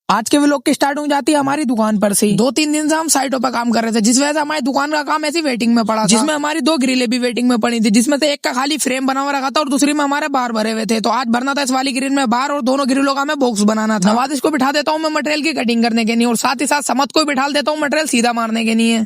आज के व्लॉग की स्टार्टिंग जाती है हमारी दुकान पर से। 2-3 दिन से हम साइटों पर काम कर रहे थे, जिस वजह से हमारी दुकान का काम ऐसी वेटिंग में पड़ा था, जिसमें हमारी 2 ग्रिलें भी वेटिंग में पड़ी थी, जिसमें से एक का खाली फ्रेम बना हुआ रखा था और दूसरी में हमारे बार भरे हुए थे। तो आज भरना था इस वाली ग्रिल में बार और दोनों ग्रिलों का हमें बॉक्स बनाना था। नवाज इसको बिठा देता हूँ मैं मटेरियल की कटिंग करने के लिए और साथ ही साथ समत को बिठा देता हूँ मटेरियल सीधा मारने के लिए।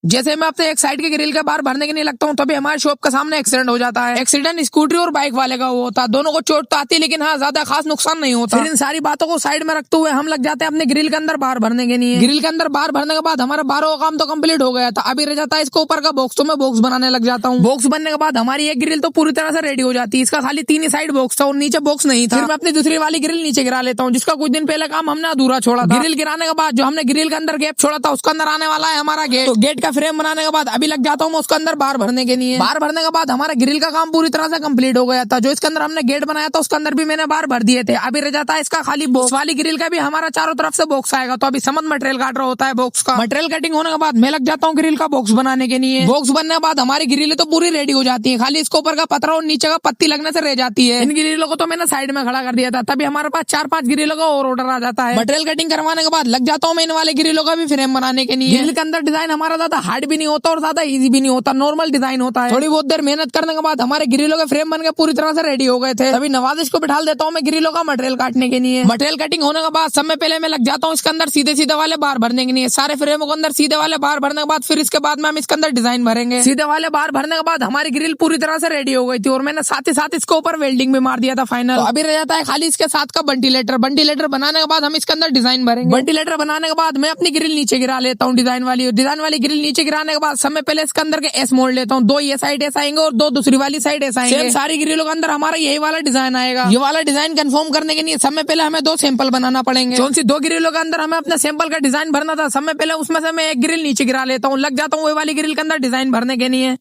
जैसे मैं अपने एक साइड के ग्रिल के बाहर भरने के लिए लगता हूँ तभी हमारे शॉप के सामने एक्सीडेंट हो जाता है। एक्सीडेंट स्कूटरी और बाइक वाले का होता है, दोनों को चोट तो आती है लेकिन हाँ ज्यादा खास नुकसान नहीं होता। फिर इन सारी बातों को साइड में रखते हुए हम लग जाते हैं अपने ग्रिल के अंदर बाहर भरने के लिए। ग्रिल के अंदर बाहर भरने के बाद हमारा बारों का काम तो कम्प्लीट हो गया था, अभी रह जाता है इसको ऊपर का बॉक्स, तो मैं बॉक्स बनाने लग जाता हूँ। बॉक्स बनने के बाद हमारी एक ग्रिल तो पूरी तरह से रेडी हो जाती है, इसका खाली 3 ही साइड बॉक्स था और नीचे बॉक्स नहीं था। फिर मैं अपनी दूसरी वाली ग्रिल नीचे गिरा लेता हूँ, जिसका कुछ दिन पहले काम हमने अधूरा छोड़ा था। ग्रिल गिराने के बाद जो हमने ग्रिल के अंदर गैप छोड़ा था उसके अंदर आने वाला है हमारा गेट। तो गेट का फ्रेम बनाने के बाद अभी लग जाता हूँ मैं उसके अंदर बार भरने के लिए। बार भरने के बाद हमारा ग्रिल का काम पूरी तरह से कंप्लीट हो गया था। जो इसके अंदर हमने गेट बनाया था उसके अंदर भी मैंने बार भर दिए थे, अभी रह जाता है इसका खाली बॉक्स। वाली ग्रिल का भी हमारा चारों तरफ से बॉक्स आएगा, तो अभी समझ मटेरियल काट रहा होता है बॉक्स का। मटेरियल कटिंग होने के बाद मैं लग जाता हूँ ग्रिल का बॉक्स बनाने के लिए। बॉक्स बनने के बाद हमारी ग्रिल तो पूरी रेडी हो जाती है, खाली इसके ऊपर का पतरा और नीचे का पत्ती लगने से रह जाती है। इन ग्रिलों को तो मैंने साइड में खड़ा कर दिया था, तभी हमारे पास 4-5 ग्रिलों का और ऑर्डर आ जाता है। मटेरियल कटिंग करवाने के बाद लग जाता हूँ मैं इन वाले ग्रिलों का भी फ्रेम बनाने के लिए। ग्रिल के अंदर डिजाइन हमारा ज्यादा हार्ड भी नहीं होता और ज्यादा इजी भी नहीं होता, नॉर्मल डिजाइन होता है। थोड़ी बहुत देर मेहनत करने के बाद हमारे ग्रिलों के फ्रेम बनकर पूरी तरह से रेडी हो गए थे, तभी नवाजिश को बिठा देता हूँ मैं ग्रिलों का मटेरियल काटने के लिए। मटेरियल कटिंग होने के बाद समय पहले मैं लग जाता हूँ इसके अंदर सीधे सीधे वाले बार भरने के लिए। सारे फ्रेमों के अंदर सीधे वाले बार भरने के बाद फिर इसके बाद में हम इसके अंदर डिजाइन भरेंगे। सीधे वाले बार भरने के बाद हमारी ग्रिल पूरी तरह से रेडी हो गई थी और मैंने साथ ही साथ इसके ऊपर वेल्डिंग भी मार दिया था फाइनल। तो अभी रह जाता है खाली इसके साथ का वेंटिलेटर। वेंटिलेटर बनाने के बाद हम इसके अंदर डिजाइन भरेंगे। वेंटिलेटर बनाने के बाद मैं अपनी ग्रिल नीचे गिरा लेता हूँ डिजाइन वाली ग्रिल नीचे गिराने के बाद समय पहले इसके अंदर के एस मोड़ लेता हूँ। 2 ये साइड ऐसा आएंगे और 2 दूसरी वाली साइड ऐसा आएंगे। सारी ग्रिलों के अंदर हमारा यही वाला डिजाइन आएगा। ये वाला डिजाइन कंफर्म करने के लिए समय पहले हमें 2 सैंपल बनाना पड़ेंगे। कौन सी 2 ग्रिलों के अंदर हमें अपने सैंपल का डिजाइन भरना था, समय पहले उसमें से मैं एक ग्रिल नीचे गिरा लेता हूँ, लग जाता हूँ वही वाली ग्रिल के अंदर डिजाइन भरने के लिए।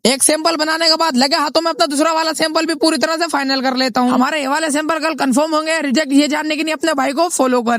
एक सैंपल बनाने के बाद लगे हाथों में अपना दूसरा वाला सैंपल भी पूरी तरह से फाइनल कर लेता हूँ। हमारे ये वाले सैंपल कल कंफर्म होंगे रिजेक्ट, ये जानने के लिए अपने भाई को फॉलो कर।